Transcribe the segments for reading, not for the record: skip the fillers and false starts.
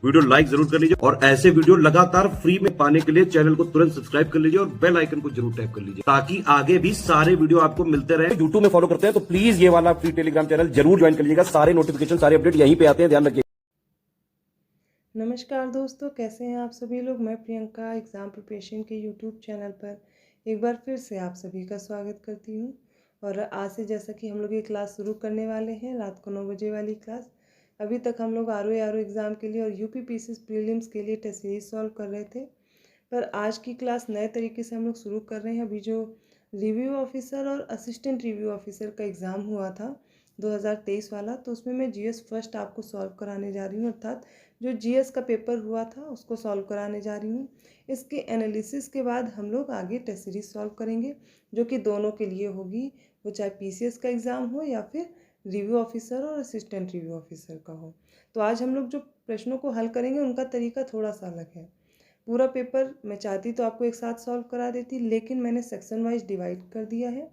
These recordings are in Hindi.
वीडियो लाइक जरूर कर लीजिए और ऐसे वीडियो लगातार फ्री में पाने के लिए चैनल को तुरंत सब्सक्राइब कर लीजिए और बेल आइकन को जरूर टैप कर लीजिए ताकि आगे भी सारे वीडियो आपको मिलते रहे। यूट्यूब में फॉलो करते हैं तो प्लीज ये वाला फ्री टेलीग्राम चैनल जरूर ज्वाइन कर लीजिएगा। सारे नोटिफिकेशन सारे अपडेट यहीं पे आते हैं, ध्यान रखिए। नमस्कार दोस्तों, कैसे हैं आप सभी लोग। मैं प्रियंका एग्ज़ाम प्रिपरेशन के यूट्यूब चैनल पर एक बार फिर से आप सभी का स्वागत करती हूं। और आज से जैसा कि हम लोग ये क्लास शुरू करने वाले हैं, रात को 9 बजे वाली क्लास। अभी तक हम लोग आर एग्ज़ाम के लिए और यूपी पीसीएस प्रीलिम्स के लिए टेस्ट सीरीज सॉल्व कर रहे थे, पर आज की क्लास नए तरीके से हम लोग शुरू कर रहे हैं। अभी जो रिव्यू ऑफिसर और असिस्टेंट रिव्यू ऑफिसर का एग्ज़ाम हुआ था 2023 वाला, तो उसमें मैं जीएस फर्स्ट आपको सॉल्व कराने जा रही हूँ, अर्थात जो जीएस का पेपर हुआ था उसको सॉल्व कराने जा रही हूँ। इसके एनालिसिस के बाद हम लोग आगे टेस्ट सीरीज सॉल्व करेंगे, जो कि दोनों के लिए होगी, वो चाहे पीसीएस का एग्ज़ाम हो या फिर रिव्यू ऑफिसर और असिस्टेंट रिव्यू ऑफिसर का हो। तो आज हम लोग जो प्रश्नों को हल करेंगे उनका तरीका थोड़ा सा अलग है। पूरा पेपर मैं चाहती तो आपको एक साथ सॉल्व करा देती, लेकिन मैंने सेक्शन वाइज डिवाइड कर दिया है।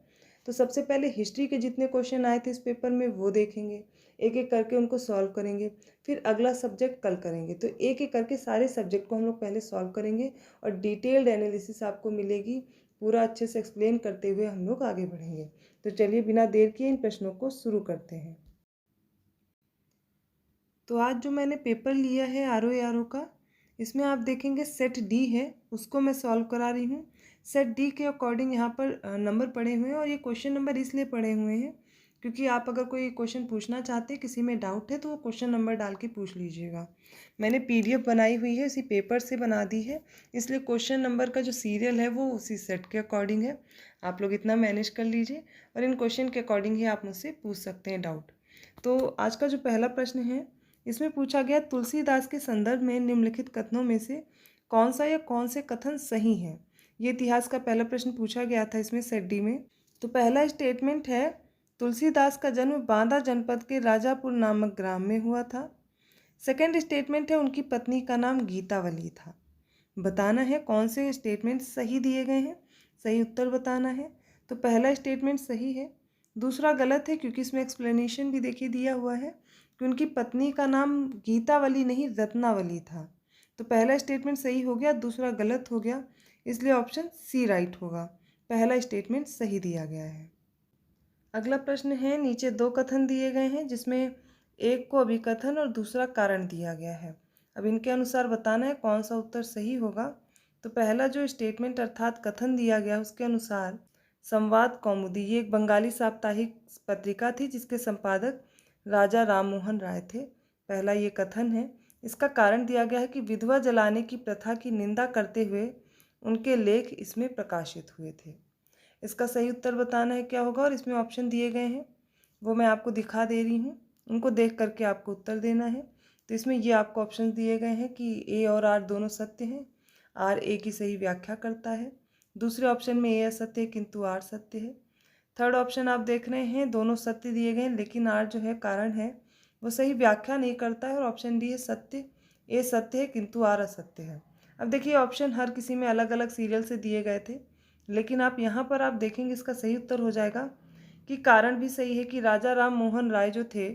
तो सबसे पहले हिस्ट्री के जितने क्वेश्चन आए थे इस पेपर में वो देखेंगे, एक एक करके उनको सॉल्व करेंगे। फिर अगला सब्जेक्ट कल करेंगे, तो एक एक करके सारे सब्जेक्ट को हम लोग पहले सॉल्व करेंगे और डिटेल्ड एनालिसिस आपको मिलेगी। पूरा अच्छे से एक्सप्लेन करते हुए हम लोग आगे बढ़ेंगे। तो चलिए बिना देर किए इन प्रश्नों को शुरू करते हैं। तो आज जो मैंने पेपर लिया है आर का, इसमें आप देखेंगे सेट डी है, उसको मैं सॉल्व करा रही हूँ। सेट डी के अकॉर्डिंग यहाँ पर नंबर पड़े हुए हैं, और ये क्वेश्चन नंबर इसलिए पड़े हुए हैं क्योंकि आप अगर कोई क्वेश्चन पूछना चाहते हैं, किसी में डाउट है, तो वो क्वेश्चन नंबर डाल के पूछ लीजिएगा। मैंने पीडीएफ बनाई हुई है, इसी पेपर से बना दी है, इसलिए क्वेश्चन नंबर का जो सीरियल है वो उसी सेट के अकॉर्डिंग है। आप लोग इतना मैनेज कर लीजिए और इन क्वेश्चन के अकॉर्डिंग ही आप मुझसे पूछ सकते हैं डाउट। तो आज का जो पहला प्रश्न है, इसमें पूछा गया तुलसीदास के संदर्भ में निम्नलिखित कथनों में से कौन सा या कौन से कथन सही हैं। ये इतिहास का पहला प्रश्न पूछा गया था इसमें सेट डी में। तो पहला स्टेटमेंट है, तुलसीदास का जन्म बांदा जनपद के राजापुर नामक ग्राम में हुआ था। सेकेंड स्टेटमेंट है, उनकी पत्नी का नाम गीतावली था। बताना है कौन से स्टेटमेंट सही दिए गए हैं, सही उत्तर बताना है। तो पहला स्टेटमेंट सही है, दूसरा गलत है, क्योंकि इसमें एक्सप्लेनेशन भी देखिए दिया हुआ है कि उनकी पत्नी का नाम गीतावली नहीं रत्नावली था। तो पहला स्टेटमेंट सही हो गया, दूसरा गलत हो गया, इसलिए ऑप्शन सी राइट होगा। पहला स्टेटमेंट सही दिया गया है। अगला प्रश्न है, नीचे दो कथन दिए गए हैं जिसमें एक को अभिकथन और दूसरा कारण दिया गया है। अब इनके अनुसार बताना है कौन सा उत्तर सही होगा। तो पहला जो स्टेटमेंट अर्थात कथन दिया गया उसके अनुसार संवाद कौमुदी, ये एक बंगाली साप्ताहिक पत्रिका थी जिसके संपादक राजा राम मोहन राय थे। पहला ये कथन है। इसका कारण दिया गया है कि विधवा जलाने की प्रथा की निंदा करते हुए उनके लेख इसमें प्रकाशित हुए थे। इसका सही उत्तर बताना है क्या होगा, और इसमें ऑप्शन दिए गए हैं वो मैं आपको दिखा दे रही हूँ, उनको देख करके आपको उत्तर देना है। तो इसमें ये आपको ऑप्शन दिए गए हैं कि ए और आर दोनों सत्य हैं, आर ए की सही व्याख्या करता है। दूसरे ऑप्शन में ए असत्य है किंतु आर सत्य है। थर्ड ऑप्शन आप देख रहे हैं दोनों सत्य दिए गए हैं, लेकिन आर जो है कारण है वो सही व्याख्या नहीं करता है। और ऑप्शन डी है सत्य, ए सत्य है किंतु आर असत्य है। अब देखिए ऑप्शन हर किसी में अलग अलग सीरियल से दिए गए थे, लेकिन आप यहाँ पर आप देखेंगे इसका सही उत्तर हो जाएगा कि कारण भी सही है कि राजा राम मोहन राय जो थे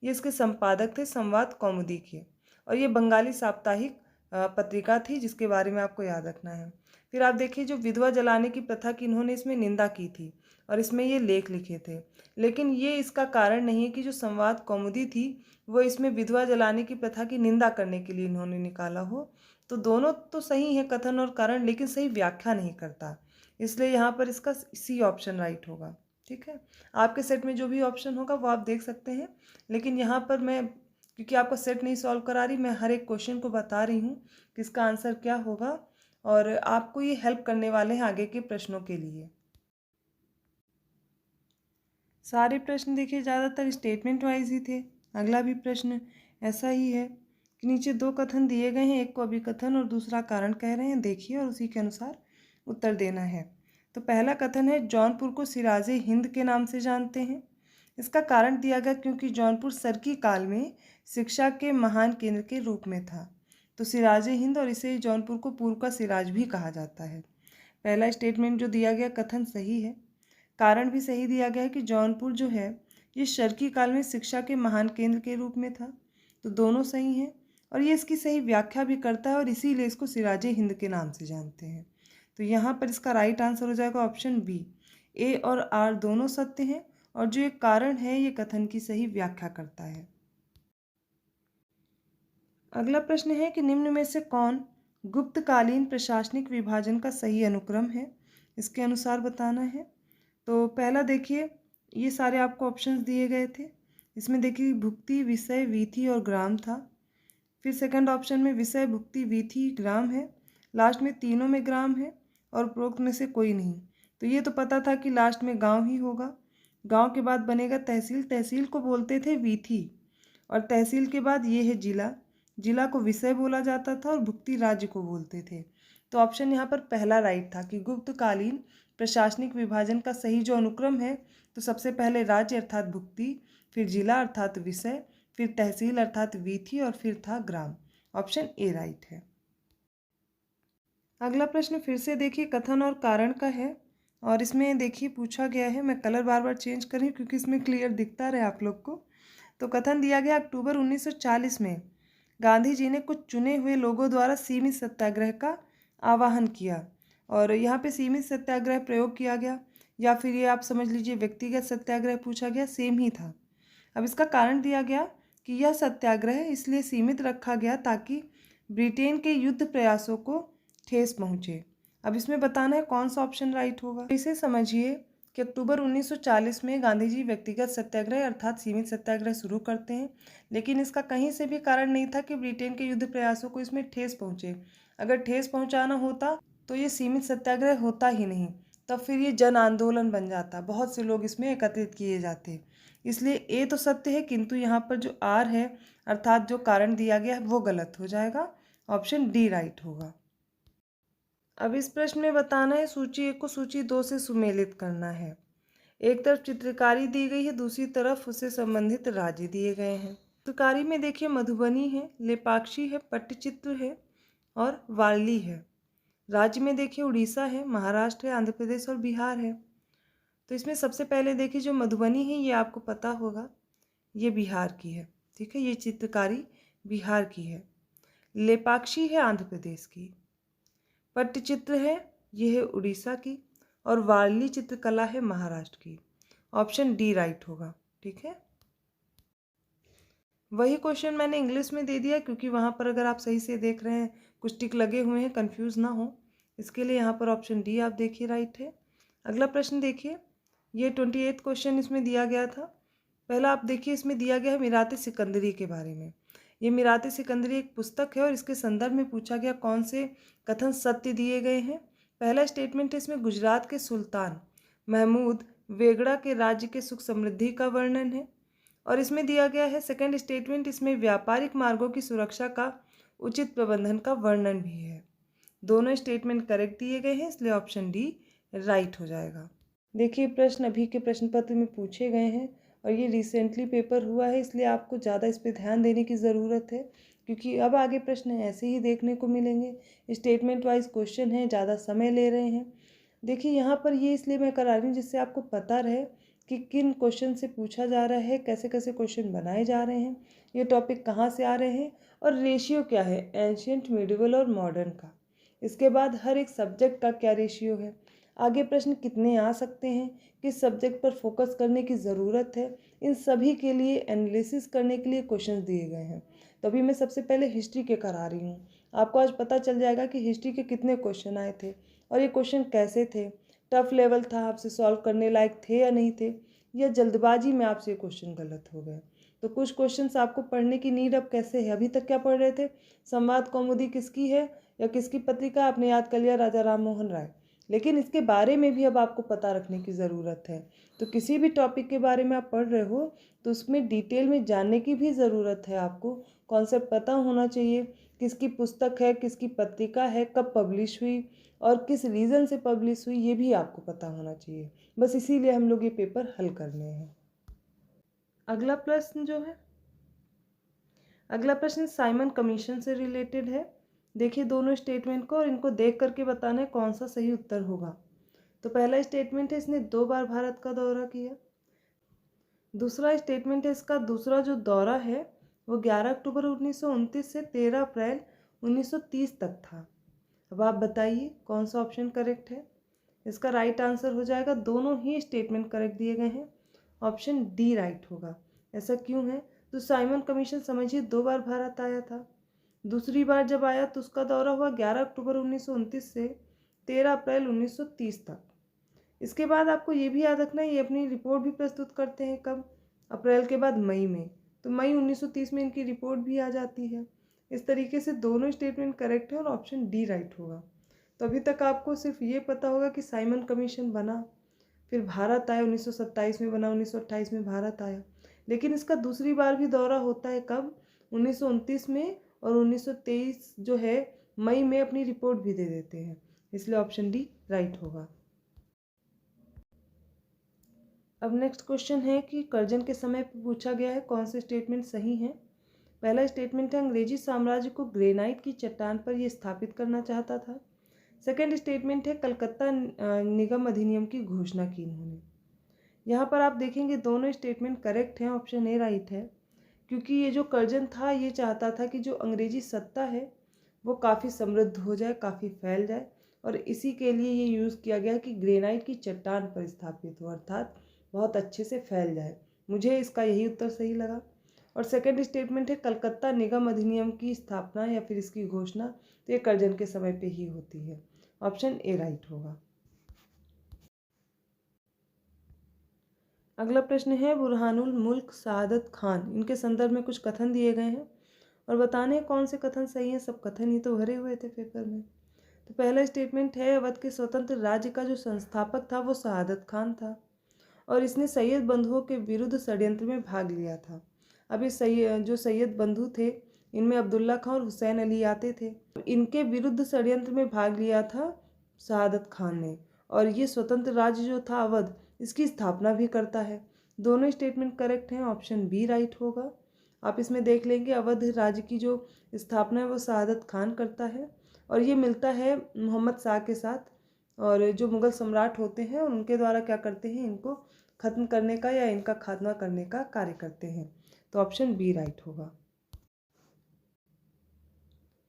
ये इसके संपादक थे संवाद कौमुदी के, और ये बंगाली साप्ताहिक पत्रिका थी जिसके बारे में आपको याद रखना है। फिर आप देखिए जो विधवा जलाने की प्रथा की इन्होंने इसमें निंदा की थी और इसमें ये लेख लिखे थे, लेकिन ये इसका कारण नहीं है कि जो संवाद कौमुदी थी वो इसमें विधवा जलाने की प्रथा की निंदा करने के लिए इन्होंने निकाला हो। तो दोनों तो सही है कथन और कारण, लेकिन सही व्याख्या नहीं करता, इसलिए यहाँ पर इसका सी ऑप्शन राइट होगा। ठीक है, आपके सेट में जो भी ऑप्शन होगा वो आप देख सकते हैं, लेकिन यहाँ पर मैं क्योंकि आपका सेट नहीं सॉल्व करा रही, मैं हर एक क्वेश्चन को बता रही हूँ कि इसका आंसर क्या होगा, और आपको ये हेल्प करने वाले हैं आगे के प्रश्नों के लिए। सारे प्रश्न देखिए ज़्यादातर स्टेटमेंट वाइज ही थे। अगला भी प्रश्न ऐसा ही है कि नीचे दो कथन दिए गए हैं, एक को अभिकथन और दूसरा कारण कह रहे हैं, देखिए और उसी के अनुसार उत्तर देना है। तो पहला कथन है, जौनपुर को सिराजे हिंद के नाम से जानते हैं। इसका कारण दिया गया क्योंकि जौनपुर सरकी काल में शिक्षा के महान केंद्र के रूप में था। तो सिराजे हिंद, और इसे जौनपुर को पूर्व का सिराज भी कहा जाता है। पहला स्टेटमेंट जो दिया गया कथन सही है, कारण भी सही दिया गया है कि जौनपुर जो है ये शर्की काल में शिक्षा के महान केंद्र के रूप में था। तो दोनों सही हैं, और ये इसकी सही व्याख्या भी करता है और इसीलिए इसको सिराजे हिंद के नाम से जानते हैं। तो यहाँ पर इसका राइट आंसर हो जाएगा ऑप्शन बी। ए और आर दोनों सत्य हैं और जो एक कारण है ये कथन की सही व्याख्या करता है। अगला प्रश्न है कि निम्न में से कौन गुप्तकालीन प्रशासनिक विभाजन का सही अनुक्रम है, इसके अनुसार बताना है। तो पहला देखिए, ये सारे आपको ऑप्शंस दिए गए थे। इसमें देखिए भुक्ति, विषय, वीथी और ग्राम था। फिर सेकंड ऑप्शन में विषय, भुक्ति, वीथी, ग्राम है। लास्ट में तीनों में ग्राम है और उपरोक्त में से कोई नहीं। तो ये तो पता था कि लास्ट में गांव ही होगा। गांव के बाद बनेगा तहसील, तहसील को बोलते थे वीथी, और तहसील के बाद ये है जिला, जिला को विषय बोला जाता था और भुक्ति राज्य को बोलते थे। तो ऑप्शन यहाँ पर पहला राइट था कि गुप्तकालीन प्रशासनिक विभाजन का सही जो अनुक्रम है, तो सबसे पहले राज्य अर्थात भुक्ति, फिर जिला अर्थात विषय, फिर तहसील अर्थात वीथी और फिर था ग्राम। ऑप्शन ए राइट है। अगला प्रश्न फिर से देखिए कथन और कारण का है और इसमें देखिए पूछा गया है, मैं कलर बार बार चेंज कर रही हूँ क्योंकि इसमें क्लियर दिखता रहे आप लोग को। तो कथन दिया गया, अक्टूबर 1940 में गांधी जी ने कुछ चुने हुए लोगों द्वारा सीमित सत्याग्रह का आह्वान किया। और यहाँ पे सीमित सत्याग्रह प्रयोग किया गया या फिर ये आप समझ लीजिए व्यक्तिगत सत्याग्रह पूछा गया, सेम ही था। अब इसका कारण दिया गया कि यह सत्याग्रह इसलिए सीमित रखा गया ताकि ब्रिटेन के युद्ध प्रयासों को ठेस पहुँचे। अब इसमें बताना है कौन सा ऑप्शन राइट होगा। इसे समझिए कि अक्टूबर 1940 में गांधी जी व्यक्तिगत सत्याग्रह अर्थात सीमित सत्याग्रह शुरू करते हैं, लेकिन इसका कहीं से भी कारण नहीं था कि ब्रिटेन के युद्ध प्रयासों को इसमें ठेस पहुँचे। अगर ठेस पहुँचाना होता तो ये सीमित सत्याग्रह होता ही नहीं, तब फिर ये जन आंदोलन बन जाता, बहुत से लोग इसमें एकत्रित किए जाते। इसलिए ए तो सत्य है, किंतु यहाँ पर जो आर है अर्थात जो कारण दिया गया है वो गलत हो जाएगा। ऑप्शन डी राइट होगा। अब इस प्रश्न में बताना है सूची 1 को सूची 2 से सुमेलित करना है। एक तरफ चित्रकारी दी गई है, दूसरी तरफ उससे संबंधित राज्य दिए गए हैं। चित्रकारी में देखिए मधुबनी है, लेपाक्षी है, पट्टचित्र है और वारली है। राज्य में देखिए उड़ीसा है, महाराष्ट्र है, आंध्र प्रदेश और बिहार है। तो इसमें सबसे पहले देखिए जो मधुबनी है ये आपको पता होगा, ये बिहार की है, ठीक है, ये चित्रकारी बिहार की है। लेपाक्षी है आंध्र प्रदेश की, पट्टचित्र है ये है उड़ीसा की और वारली चित्रकला है महाराष्ट्र की। ऑप्शन डी राइट होगा, ठीक है। वही क्वेश्चन मैंने इंग्लिश में दे दिया क्योंकि वहाँ पर अगर आप सही से देख रहे हैं कुछ टिक लगे हुए हैं, कंफ्यूज ना हो, इसके लिए यहाँ पर ऑप्शन डी आप देखिए राइट है। अगला प्रश्न देखिए, ये 28 क्वेश्चन इसमें दिया गया था। पहला आप देखिए इसमें दिया गया है मीरात सिकंदरी के बारे में। ये मीरात सिकंदरी एक पुस्तक है और इसके संदर्भ में पूछा गया कौन से कथन सत्य दिए गए हैं। पहला स्टेटमेंट है इसमें गुजरात के सुल्तान महमूद वेगड़ा के राज्य के सुख समृद्धि का वर्णन है। और इसमें दिया गया है सेकंड स्टेटमेंट, इसमें व्यापारिक मार्गों की सुरक्षा का उचित प्रबंधन का वर्णन भी है। दोनों स्टेटमेंट करेक्ट दिए गए हैं, इसलिए ऑप्शन डी राइट हो जाएगा। देखिए प्रश्न अभी के प्रश्न पत्र में पूछे गए हैं और ये रिसेंटली पेपर हुआ है, इसलिए आपको ज़्यादा इस पर ध्यान देने की ज़रूरत है क्योंकि अब आगे प्रश्न ऐसे ही देखने को मिलेंगे। स्टेटमेंट वाइज क्वेश्चन है, ज़्यादा समय ले रहे हैं। देखिए यहाँ पर ये इसलिए मैं करा रही हूँ जिससे आपको पता रहे कि किन क्वेश्चन से पूछा जा रहा है, कैसे कैसे क्वेश्चन बनाए जा रहे हैं, ये टॉपिक कहाँ से आ रहे हैं और रेशियो क्या है एंशियंट, मिडिवल और मॉडर्न का। इसके बाद हर एक सब्जेक्ट का क्या रेशियो है, आगे प्रश्न कितने आ सकते हैं, किस सब्जेक्ट पर फोकस करने की ज़रूरत है, इन सभी के लिए एनालिसिस करने के लिए क्वेश्चन दिए गए हैं। तो अभी मैं सबसे पहले हिस्ट्री के करा रही हूँ। आपको आज पता चल जाएगा कि हिस्ट्री के कितने क्वेश्चन आए थे और ये क्वेश्चन कैसे थे, टफ लेवल था, आपसे सॉल्व करने लायक थे या नहीं थे, या जल्दबाजी में आपसे क्वेश्चन गलत हो गए। तो कुछ क्वेश्चंस आपको पढ़ने की नीड अब कैसे है, अभी तक क्या पढ़ रहे थे, संवाद कौमुदी किसकी है या किसकी पत्रिका, आपने याद कर लिया राजा राम मोहन राय, लेकिन इसके बारे में भी अब आपको पता रखने की ज़रूरत है। तो किसी भी टॉपिक के बारे में आप पढ़ रहे हो तो उसमें डिटेल में जानने की भी ज़रूरत है, आपको कॉन्सेप्ट पता होना चाहिए, किसकी पुस्तक है, किसकी पत्रिका है, कब पब्लिश हुई और किस रीज़न से पब्लिश हुई, ये भी आपको पता होना चाहिए। बस इसीलिए हम लोग ये पेपर हल करने हैं। अगला प्रश्न जो है, अगला प्रश्न साइमन कमीशन से रिलेटेड है। देखिए दोनों स्टेटमेंट को और इनको देख करके बताना है कौन सा सही उत्तर होगा। तो पहला स्टेटमेंट है इसने 2 बार भारत का दौरा किया। दूसरा स्टेटमेंट है इसका दूसरा जो दौरा है वो 11 अक्टूबर 1929 से 13 अप्रैल 1930 तक था। अब आप बताइए कौन सा ऑप्शन करेक्ट है। इसका राइट आंसर हो जाएगा, दोनों ही स्टेटमेंट करेक्ट दिए गए हैं, ऑप्शन डी राइट होगा। ऐसा क्यों है? तो साइमन कमीशन समझिए 2 बार भारत आया था। दूसरी बार जब आया तो उसका दौरा हुआ 11 अक्टूबर 1929 से 13 अप्रैल 1930 तक। इसके बाद आपको ये भी याद रखना है, ये अपनी रिपोर्ट भी प्रस्तुत करते हैं कब? अप्रैल के बाद मई में। तो मई 1930 में इनकी रिपोर्ट भी आ जाती है। इस तरीके से दोनों स्टेटमेंट करेक्ट है और ऑप्शन डी राइट होगा। तो अभी तक आपको सिर्फ ये पता होगा कि साइमन कमीशन बना, फिर भारत आया 1927 में, बना 1928 में भारत आया। लेकिन इसका दूसरी बार भी दौरा होता है कब? 1929 में, और 1923 जो है मई में अपनी रिपोर्ट भी दे देते हैं। इसलिए ऑप्शन डी राइट होगा। अब नेक्स्ट क्वेश्चन है कि कर्जन के समय पर पूछा गया है कौन से स्टेटमेंट सही हैं। पहला स्टेटमेंट है अंग्रेजी साम्राज्य को ग्रेनाइट की चट्टान पर यह स्थापित करना चाहता था। सेकंड स्टेटमेंट है कलकत्ता निगम अधिनियम की घोषणा की इन्होंने। यहाँ पर आप देखेंगे दोनों स्टेटमेंट करेक्ट हैं, ऑप्शन ए राइट है, क्योंकि ये जो कर्जन था ये चाहता था कि जो अंग्रेजी सत्ता है वो काफ़ी समृद्ध हो जाए, काफ़ी फैल जाए, और इसी के लिए ये यूज़ किया गया कि ग्रेनाइट की चट्टान पर स्थापित हो, अर्थात बहुत अच्छे से फैल जाए। मुझे इसका यही उत्तर सही लगा। और सेकंड स्टेटमेंट है कलकत्ता निगम अधिनियम की स्थापना या फिर इसकी घोषणा, तो ये कर्जन के समय पे ही होती है, ऑप्शन ए राइट होगा। अगला प्रश्न है बुरहानुल मुल्क सआदत खान, इनके संदर्भ में कुछ कथन दिए गए हैं और बताने कौन से कथन सही हैं। सब कथन ही तो भरे हुए थे पेपर में। तो पहला स्टेटमेंट है अवध के स्वतंत्र राज्य का जो संस्थापक था वो सआदत खान था और इसने सैयद बंधुओं के विरुद्ध षड्यंत्र में भाग लिया था। अब ये जो सैयद बंधु थे इनमें अब्दुल्ला खान और हुसैन अली आते थे। इनके विरुद्ध षड्यंत्र में भाग लिया था सआदत खान ने, और ये स्वतंत्र राज्य जो था अवध, इसकी स्थापना भी करता है। दोनों स्टेटमेंट करेक्ट हैं, ऑप्शन बी राइट होगा। आप इसमें देख लेंगे अवध राज्य की जो स्थापना है वो सआदत खान करता है, और ये मिलता है मोहम्मद शाह के साथ, और जो मुग़ल सम्राट होते हैं उनके द्वारा क्या करते हैं, इनको ख़त्म करने का या इनका खात्मा करने का कार्य करते हैं। तो ऑप्शन बी राइट होगा।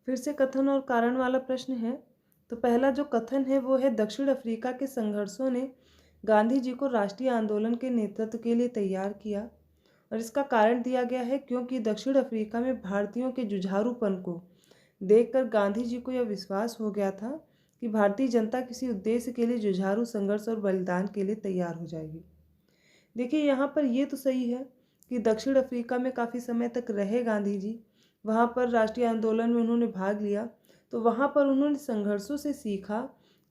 फिर से कथन और कारण वाला प्रश्न है। तो पहला जो कथन है वो है दक्षिण अफ्रीका के संघर्षों ने गांधी जी को राष्ट्रीय आंदोलन के नेतृत्व के लिए तैयार किया, और इसका कारण दिया गया है क्योंकि दक्षिण अफ्रीका में भारतीयों के जुझारूपन को देखकर गांधी जी को यह विश्वास हो गया था कि भारतीय जनता किसी उद्देश्य के लिए जुझारू संघर्ष और बलिदान के लिए तैयार हो जाएगी। देखिए यहाँ पर ये तो सही है कि दक्षिण अफ्रीका में काफ़ी समय तक रहे गांधी जी, वहाँ पर राष्ट्रीय आंदोलन में उन्होंने भाग लिया, तो वहाँ पर उन्होंने संघर्षों से सीखा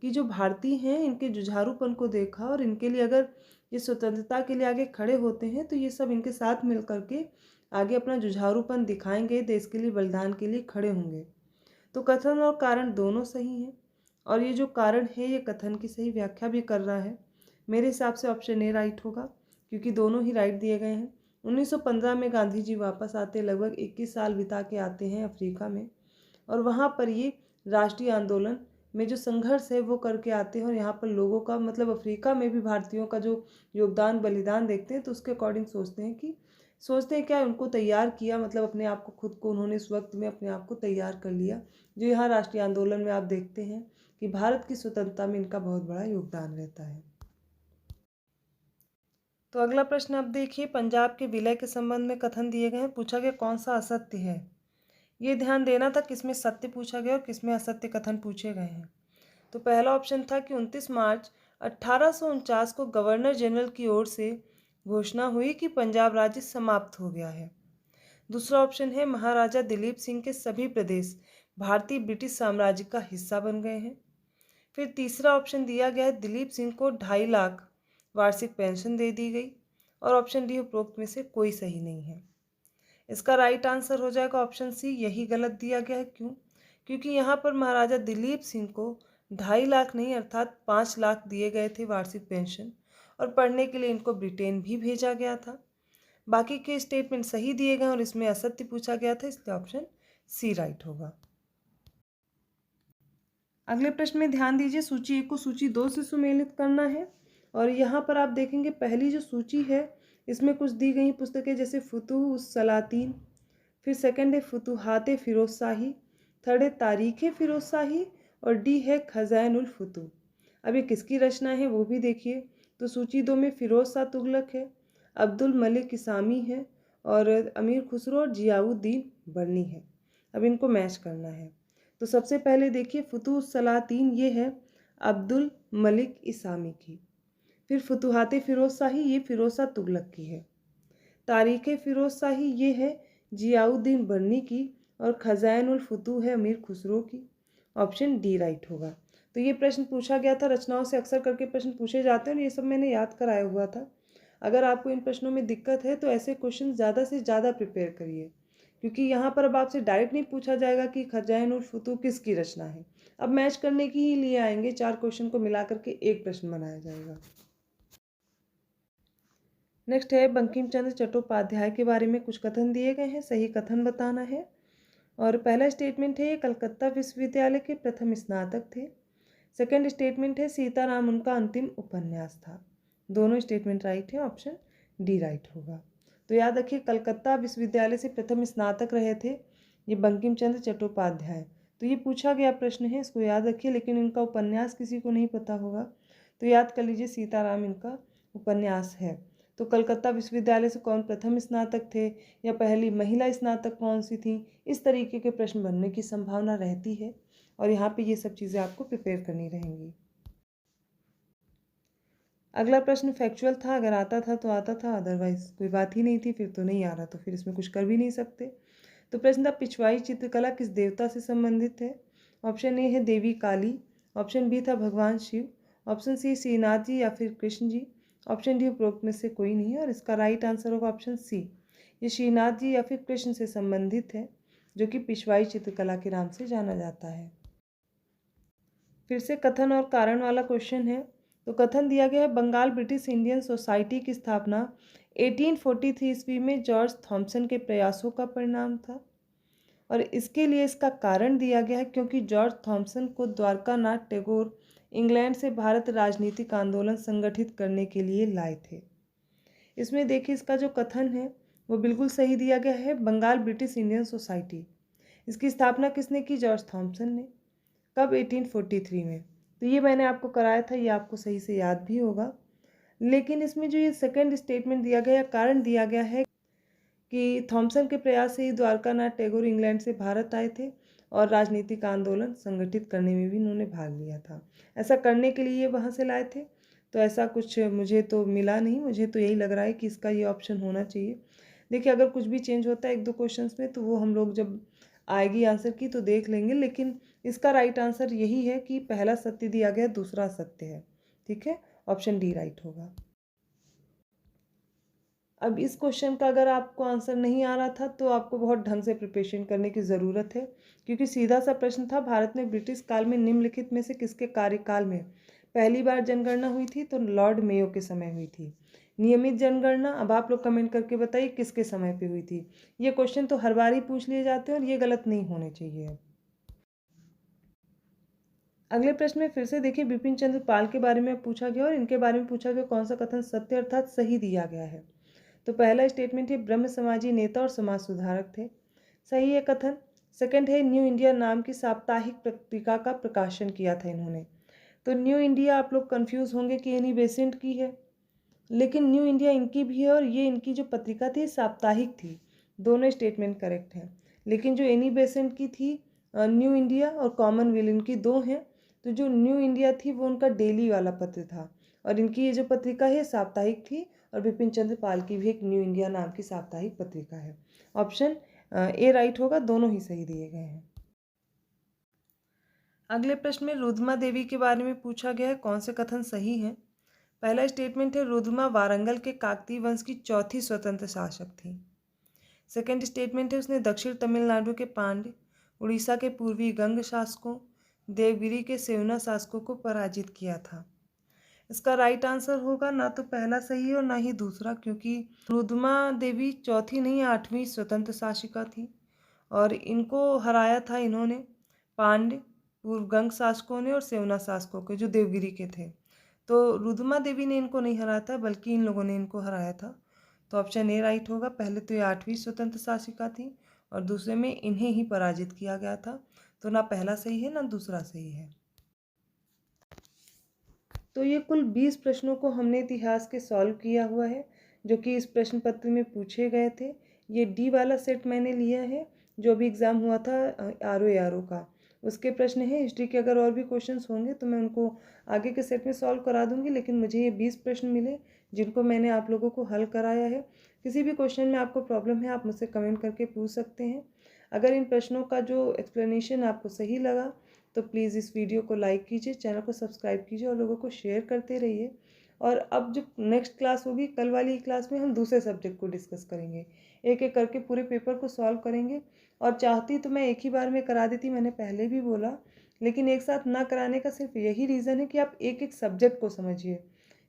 कि जो भारतीय हैं इनके जुझारूपन को देखा, और इनके लिए अगर ये स्वतंत्रता के लिए आगे खड़े होते हैं तो ये सब इनके साथ मिल करके आगे अपना जुझारूपन दिखाएंगे, देश के लिए बलिदान के लिए खड़े होंगे। तो कथन और कारण दोनों सही हैं, और ये जो कारण है ये कथन की सही व्याख्या भी कर रहा है। मेरे हिसाब से ऑप्शन ए राइट होगा, क्योंकि दोनों ही राइट दिए गए हैं। 1915 में गांधी जी वापस आते, लगभग 21 साल बिता के आते हैं अफ्रीका में, और वहाँ पर ये राष्ट्रीय आंदोलन में जो संघर्ष है वो करके आते हैं, और यहाँ पर लोगों का मतलब अफ्रीका में भी भारतीयों का जो योगदान बलिदान देखते हैं तो उसके अकॉर्डिंग सोचते हैं क्या उनको तैयार किया, मतलब अपने आप को, खुद को उन्होंने इस वक्त में अपने आप को तैयार कर लिया। जो यहाँ राष्ट्रीय आंदोलन में आप देखते हैं कि भारत की स्वतंत्रता में इनका बहुत बड़ा योगदान रहता है। तो अगला प्रश्न आप देखिए, पंजाब के विलय के संबंध में कथन दिए गए हैं, पूछा गया कौन सा असत्य है। ये ध्यान देना था किसमें सत्य पूछा गया और किसमें असत्य कथन पूछे गए हैं। तो पहला ऑप्शन था कि 29 मार्च 1849 को गवर्नर जनरल की ओर से घोषणा हुई कि पंजाब राज्य समाप्त हो गया है। दूसरा ऑप्शन है महाराजा दिलीप सिंह के सभी प्रदेश भारतीय ब्रिटिश साम्राज्य का हिस्सा बन गए हैं। फिर तीसरा ऑप्शन दिया गया है दिलीप सिंह को 2.5 लाख वार्षिक पेंशन दे दी गई, और ऑप्शन डी उपरोक्त में से कोई सही नहीं है। इसका राइट आंसर हो जाएगा ऑप्शन सी, यही गलत दिया गया है। क्यों? क्योंकि यहाँ पर महाराजा दिलीप सिंह को 2.5 लाख नहीं अर्थात 5 लाख दिए गए थे वार्षिक पेंशन, और पढ़ने के लिए इनको ब्रिटेन भी भेजा गया था। बाकी के स्टेटमेंट सही दिए गए और इसमें असत्य पूछा गया था, इसलिए ऑप्शन सी राइट होगा। अगले प्रश्न में ध्यान दीजिए, सूची 1 को सूची 2 से सुमेलित करना है, और यहाँ पर आप देखेंगे पहली जो सूची है इसमें कुछ दी गई पुस्तकें जैसे फुतूह उस सलातीन, फिर सेकंड है फुतूहात फिरोज शाही, थर्ड है तारीख फिरोज शाही और डी है खजानुल फुतू। अब ये किसकी रचना है वो भी देखिए। तो सूची 2 में फिरोज शाह तुगलक है, अब्दुल मलिक इसामी है और अमीर खुसरो और जियाउद्दीन बर्नी है। अब इनको मैच करना है। तो सबसे पहले देखिए फुतूह सलातीन ये है अब्दुल मलिक इसामी की। फिर फुतूहात फिरोज शाही ये फिरोज शाह तुगलक की है। तारीख फिरोज शाही ये है जियाउद्दीन बर्नी की और खजानुल फुतूह है अमीर खुसरो की। ऑप्शन डी राइट होगा। तो ये प्रश्न पूछा गया था, रचनाओं से अक्सर करके प्रश्न पूछे जाते हैं और ये सब मैंने याद कराया हुआ था। अगर आपको इन प्रश्नों में दिक्कत है तो ऐसे क्वेश्चन ज़्यादा से ज़्यादा प्रिपेयर करिए, क्योंकि यहाँ पर अब आपसे डायरेक्ट नहीं पूछा जाएगा कि खजानुल फुतूह किसकी रचना है। अब मैच करने की ही लिए आएंगे, 4 क्वेश्चन को मिला करके एक प्रश्न बनाया जाएगा। नेक्स्ट है बंकिम चंद्र चट्टोपाध्याय के बारे में कुछ कथन दिए गए हैं, सही कथन बताना है। और पहला स्टेटमेंट है ये कलकत्ता विश्वविद्यालय के प्रथम स्नातक थे। सेकंड स्टेटमेंट है सीताराम उनका अंतिम उपन्यास था। दोनों स्टेटमेंट राइट है, ऑप्शन डी राइट होगा। तो याद रखिए कलकत्ता विश्वविद्यालय से प्रथम स्नातक रहे थे ये बंकिम चंद्र चट्टोपाध्याय। तो ये पूछा गया प्रश्न है, इसको याद रखिए, लेकिन इनका उपन्यास किसी को नहीं पता होगा तो याद कर लीजिए सीताराम इनका उपन्यास है। तो कलकत्ता विश्वविद्यालय से कौन प्रथम स्नातक थे या पहली महिला स्नातक कौन सी थी, इस तरीके के प्रश्न बनने की संभावना रहती है और यहाँ पे ये सब चीज़ें आपको प्रिपेयर करनी रहेंगी। अगला प्रश्न फैक्चुअल था, अगर आता था तो आता था, अदरवाइज कोई बात ही नहीं थी, फिर तो नहीं आ रहा तो फिर इसमें कुछ कर भी नहीं सकते। तो प्रश्न था पिछवाई चित्रकला किस देवता से संबंधित है। ऑप्शन ए है देवी काली, ऑप्शन बी था भगवान शिव, ऑप्शन सी श्रीनाथ जी या फिर कृष्ण जी, ऑप्शन डी उपरोक्त में से कोई नहीं है और इसका राइट आंसर होगा ऑप्शन सी, ये श्रीनाथ जी या फिर कृष्ण से संबंधित है, जो कि पिछवाई चित्रकला के नाम से जाना जाता है। फिर से कथन और कारण वाला क्वेश्चन है। तो कथन दिया गया है बंगाल ब्रिटिश इंडियन सोसाइटी की स्थापना 1843 ईस्वी में जॉर्ज थॉमसन के प्रयासों का परिणाम था और इसके लिए इसका कारण दिया गया है क्योंकि जॉर्ज थॉमसन को द्वारकानाथ टैगोर इंग्लैंड से भारत राजनीतिक आंदोलन संगठित करने के लिए लाए थे। इसमें देखिए इसका जो कथन है वो बिल्कुल सही दिया गया है, बंगाल ब्रिटिश इंडियन सोसाइटी, इसकी स्थापना किसने की, जॉर्ज थॉमसन ने। कब, 1843 में। तो ये मैंने आपको कराया था, ये आपको सही से याद भी होगा। लेकिन इसमें जो ये सेकंड स्टेटमेंट दिया गया, कारण दिया गया है कि थॉमसन के प्रयास से ही द्वारकानाथ टैगोर इंग्लैंड से भारत आए थे और राजनीतिक आंदोलन संगठित करने में भी इन्होंने भाग लिया था। ऐसा करने के लिए ये वहाँ से लाए थे, तो ऐसा कुछ मुझे तो मिला नहीं, मुझे तो यही लग रहा है कि इसका ये ऑप्शन होना चाहिए। देखिए अगर कुछ भी चेंज होता है 1-2 क्वेश्चंस में तो वो हम लोग जब आएगी आंसर की तो देख लेंगे, लेकिन इसका राइट आंसर यही है कि पहला सत्य दिया गया, दूसरा असत्य है। ठीक है, ऑप्शन डी राइट होगा। अब इस क्वेश्चन का अगर आपको आंसर नहीं आ रहा था तो आपको बहुत ढंग से प्रिपरेशन करने की ज़रूरत है, क्योंकि सीधा सा प्रश्न था भारत में ब्रिटिश काल में निम्नलिखित में से किसके कार्यकाल में पहली बार जनगणना हुई थी, तो लॉर्ड मेयो के समय हुई थी। नियमित जनगणना, अब आप लोग कमेंट करके बताइए किसके समय पे हुई थी। ये क्वेश्चन तो हर बार ही पूछ लिए जाते हैं और ये गलत नहीं होने चाहिए। अगले प्रश्न में फिर से देखिए बिपिन चंद्र पाल के बारे में पूछा गया और इनके बारे में पूछा गया कौन सा कथन सत्य अर्थात सही दिया गया है। तो पहला स्टेटमेंट है ब्रह्म समाजी नेता और समाज सुधारक थे, सही है कथन। सेकंड है न्यू इंडिया नाम की साप्ताहिक पत्रिका का प्रकाशन किया था इन्होंने। तो न्यू इंडिया आप लोग कंफ्यूज होंगे कि एनी बेसेंट की है, लेकिन न्यू इंडिया इनकी भी है और ये इनकी जो पत्रिका थी साप्ताहिक थी। दोनों स्टेटमेंट करेक्ट हैं, लेकिन जो एनी बेसेंट की थी न्यू इंडिया और कॉमनवेल्थ इनकी 2 हैं। तो जो न्यू इंडिया थी वो उनका डेली वाला पत्र था और इनकी ये जो पत्रिका है साप्ताहिक थी और बिपिन चंद्र पाल की भी एक न्यू इंडिया नाम की साप्ताहिक पत्रिका है। ऑप्शन ए राइट होगा, दोनों ही सही दिए गए हैं। अगले प्रश्न में रुद्रमा देवी के बारे में पूछा गया है, कौन से कथन सही हैं। पहला स्टेटमेंट है रुद्रमा वारंगल के काकतीय वंश की चौथी स्वतंत्र शासक थी। सेकंड स्टेटमेंट है उसने दक्षिण तमिलनाडु के पांड्य, उड़ीसा के पूर्वी गंग शासकों, देवगिरी के सेवना शासकों को पराजित किया था। इसका राइट आंसर होगा ना तो पहला सही और ना ही दूसरा, क्योंकि रुद्रमा देवी चौथी नहीं 8वीं स्वतंत्र शासिका थी और इनको हराया था इन्होंने पांड्य, पूर्व गंग शासकों ने और सेवना शासकों के जो देवगिरी के थे। तो रुद्रमा देवी ने इनको नहीं हराया था बल्कि इन लोगों ने इनको हराया था। तो ऑप्शन ए राइट होगा। पहले तो ये 8वीं स्वतंत्र शासिका थी और दूसरे में इन्हें ही पराजित किया गया था। तो ना पहला सही है ना दूसरा सही है। तो ये कुल 20 प्रश्नों को हमने इतिहास के सॉल्व किया हुआ है, जो कि इस प्रश्न पत्र में पूछे गए थे। ये डी वाला सेट मैंने लिया है जो भी एग्ज़ाम हुआ था RO का, उसके प्रश्न हैं। हिस्ट्री के अगर और भी क्वेश्चंस होंगे तो मैं उनको आगे के सेट में सॉल्व करा दूंगी, लेकिन मुझे ये 20 प्रश्न मिले जिनको मैंने आप लोगों को हल कराया है। किसी भी क्वेश्चन में आपको प्रॉब्लम है आप मुझसे कमेंट करके पूछ सकते हैं। अगर इन प्रश्नों का जो एक्सप्लेनेशन आपको सही लगा तो प्लीज़ इस वीडियो को लाइक कीजिए, चैनल को सब्सक्राइब कीजिए और लोगों को शेयर करते रहिए। और अब जो नेक्स्ट क्लास होगी, कल वाली क्लास में हम दूसरे सब्जेक्ट को डिस्कस करेंगे, एक एक करके पूरे पेपर को सॉल्व करेंगे। और चाहती तो मैं एक ही बार में करा देती, मैंने पहले भी बोला, लेकिन एक साथ ना कराने का सिर्फ यही रीज़न है कि आप एक एक सब्जेक्ट को समझिए,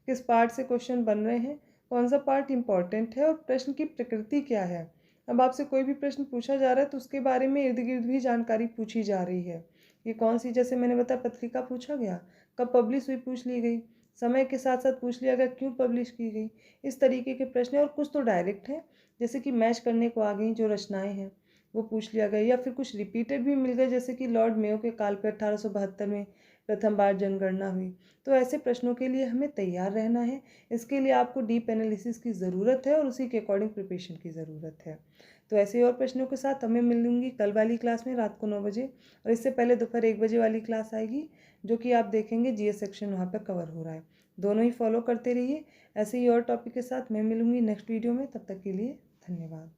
किस पार्ट से क्वेश्चन बन रहे हैं, कौन सा पार्ट इम्पॉर्टेंट है और प्रश्न की प्रकृति क्या है। अब आपसे कोई भी प्रश्न पूछा जा रहा है तो उसके बारे में इर्द गिर्द भी जानकारी पूछी जा रही है। ये कौन सी, जैसे मैंने बताया, पत्रिका पूछा गया, कब पब्लिश हुई पूछ ली गई, समय के साथ साथ पूछ लिया गया क्यों पब्लिश की गई। इस तरीके के प्रश्न हैं। और कुछ तो डायरेक्ट हैं, जैसे कि मैच करने को आ गई जो रचनाएं हैं वो पूछ लिया गया, या फिर कुछ रिपीटेड भी मिल गए, जैसे कि लॉर्ड मेयो के काल पे 1872 में प्रथम बार जनगणना हुई। तो ऐसे प्रश्नों के लिए हमें तैयार रहना है। इसके लिए आपको डीप एनालिसिस की ज़रूरत है और उसी के अकॉर्डिंग प्रिपरेशन की ज़रूरत है। तो ऐसे ही और प्रश्नों के साथ हमें मिलूंगी कल वाली क्लास में रात को 9 बजे, और इससे पहले दोपहर 1 बजे वाली क्लास आएगी जो कि आप देखेंगे GS सेक्शन वहाँ पर कवर हो रहा है। दोनों ही फॉलो करते रहिए। ऐसे ही और टॉपिक के साथ मैं मिलूंगी नेक्स्ट वीडियो में। तब तक के लिए धन्यवाद।